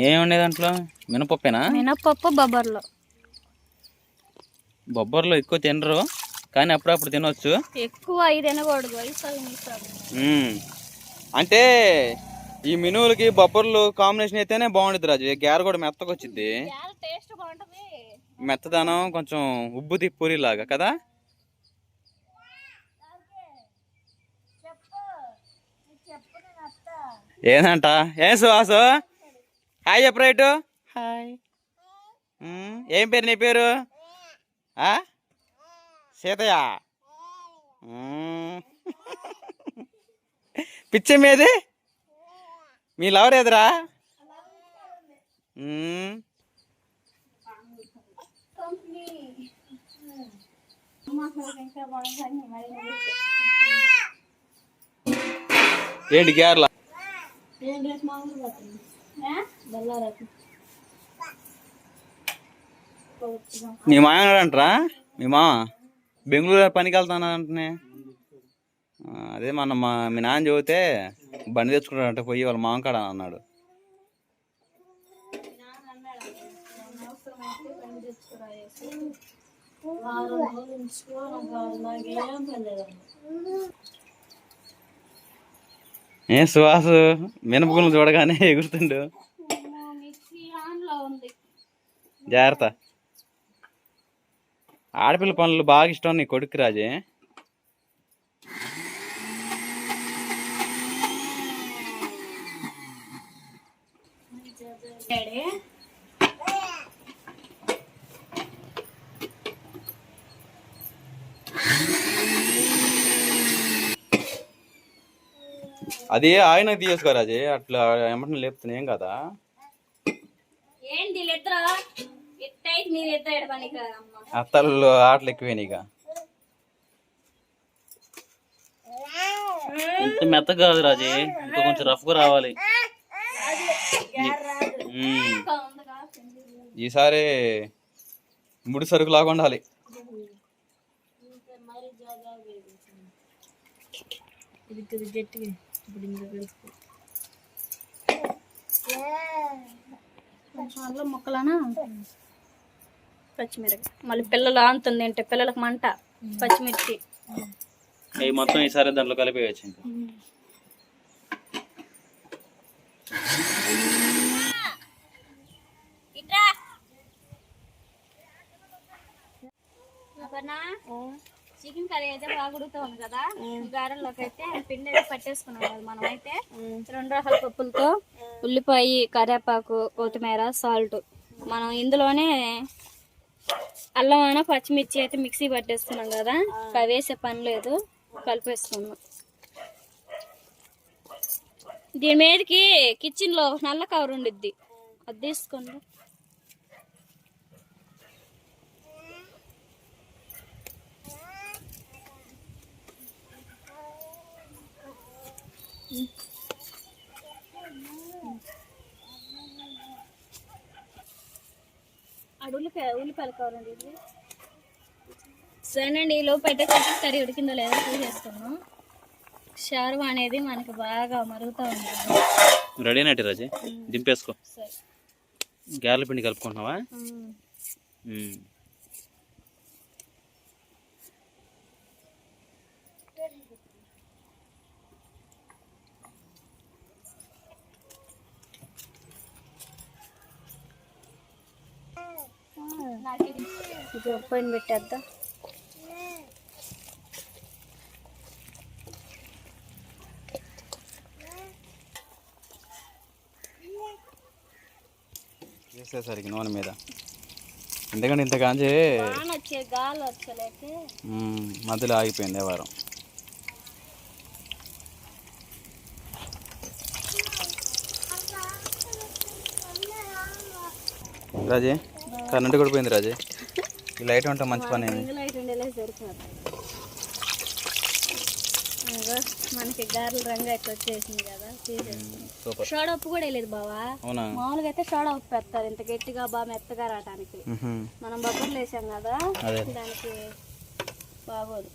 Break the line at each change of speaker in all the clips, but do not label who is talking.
ఏముండే దాంట్లో మినపప్పేనా?
మినపప్పు
బొబ్బర్లో ఎక్కువ తినరు కానీ అప్పుడప్పుడు తినవచ్చు.
ఎక్కువ తినకూడదు.
అంటే ఈ మినువులకి బొబ్బర్లు కాంబినేషన్ అయితేనే బాగుంటుంది రాజు. గ్యార కూడా మెత్తగా వచ్చింది, మెత్తదనం కొంచెం ఉబ్బుది పూరి లాగా కదా. ఏదంట ఏం సుహాసు? హాయ్ చెప్పు రైటు. హాయ్. ఏం పేరు నీ పేరు? సీతయ్య. పిచ్చేది మీ లవర్ ఎదురా? ఏంటి కేరళ? నీ మాయన్నాడంటరా? మీ మామ బెంగళూరు పనికి వెళ్తానంటే అదే మొన్న మీ నాన్న చెబితే బండి తెచ్చుకుంటాడంట పోయి వాళ్ళ మామ కాడ అన్నాడు. ఏ సుహాసు మినపగుళ్ళు చూడగానే ఎగురుతుండు. జాగ్రత్త. ఆడపిల్ల పనులు బాగా ఇష్టం నీ కొడుకు రాజే. అది ఆయన తీసుకోరాజే, అట్లా ఏమంటే లేపుతున్నా ఏం కదా. అత్తలు ఆటలు ఎక్కువేనా ఇక? ఇంత మెత్తగా కాదు రాజే, ఇంకా కొంచెం రఫ్గా రావాలి. ఈసారి ముడి సరుకు లాగా ఉండాలి.
అల్లం ముక్కలనా పచ్చిమిరపకాయ, మళ్ళీ పిల్లలు ఆనుతుంది అంటే పిల్లలకు మంట. పచ్చిమిర్చి
అవి మొత్తం ఈసారి దాంట్లో కలిపేయచ్చు. ఇంకా చికెన్ కర్రీ అయితే బాగా ఉడుకుతా ఉంది కదా. గారెల్లోకి అయితే పిండి అయితే పట్టేసుకున్నాం కదా మనం. అయితే 2 రకాల పప్పులతో ఉల్లిపాయ, కరివేపాకు, కొత్తిమీర, సాల్ట్, మనం ఇందులోనే అల్లం అయినా పచ్చిమిర్చి అయితే మిక్సీ పట్టేస్తున్నాం కదా. అవి వేసే పని లేదు, కలిపేసుకున్నాం. దీని మీదకి కిచెన్ లో నల్ల కవర్ ఉండిద్ది, అది తీసుకోండి. ఉల్లిపాయలు కావాలండి. సరేనండి, ఈ లోపు అయితే చికెన్ కర్రీ ఉడికిందో లేదో చూసేసుకున్నాం. షార్వా అనేది మనకి బాగా మరుగుతూ ఉంటుంది. రెడీ నటి రాజే, దింపేసుకో. సరే, గారెల పిండి కలుపుకుంటున్నావా?
పైన పెట్టేద్దాం.
వేసేసరికి నూనె మీద, ఎందుకంటే ఇంత కాంచి
గాలి వచ్చలేక
మధ్యలో ఆగిపోయింది వ్యవహారం. రాజే కరెంట్ కూడా పోయింది రాజే. ఈ లైట్ ఉంటే మంచి పని.
మనకి గారెల రంగు అయితే వచ్చేసింది కదా, తీసేసి సోడా ఉప్పు కూడా వేయలేదు బావా. మామూలుగా అయితే సోడా ఉప్పు వేస్తారు ఇంత గట్టిగా బాగా మెత్తగా రావడానికి. మనం బొబ్బర్లు వేసాం కదా, దానికి బాగోదు.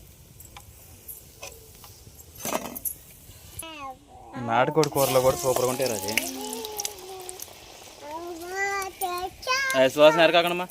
నాటుకోడి కూరలో కూడా సూపర్గా ఉంటాయి రాజు. సువాసన ఎరకాకడమ్మా.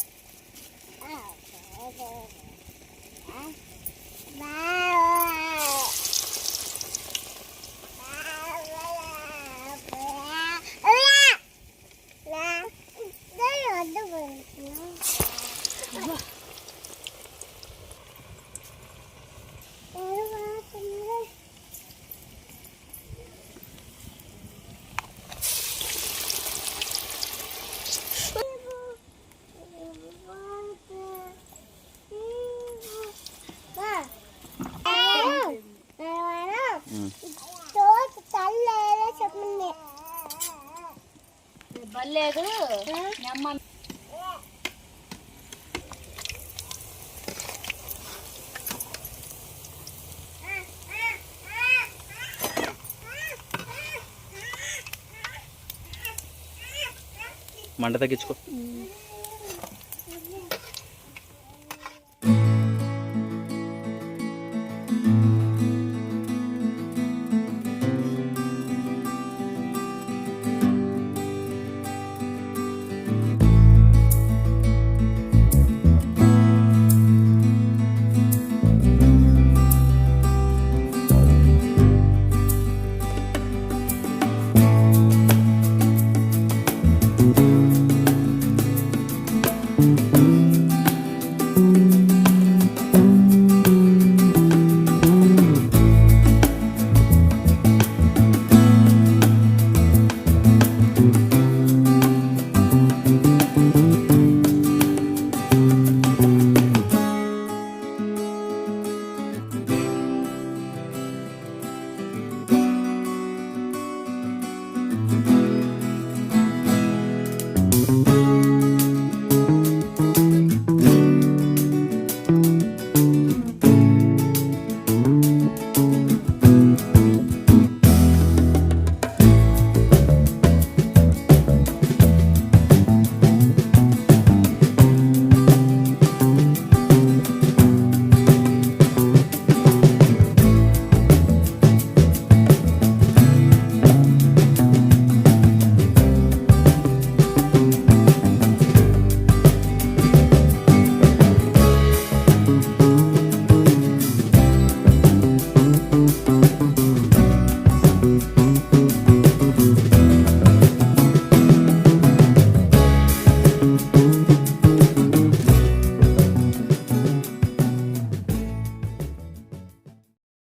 బల్లేదు అమ్మ.
మంట తగ్గించుకో.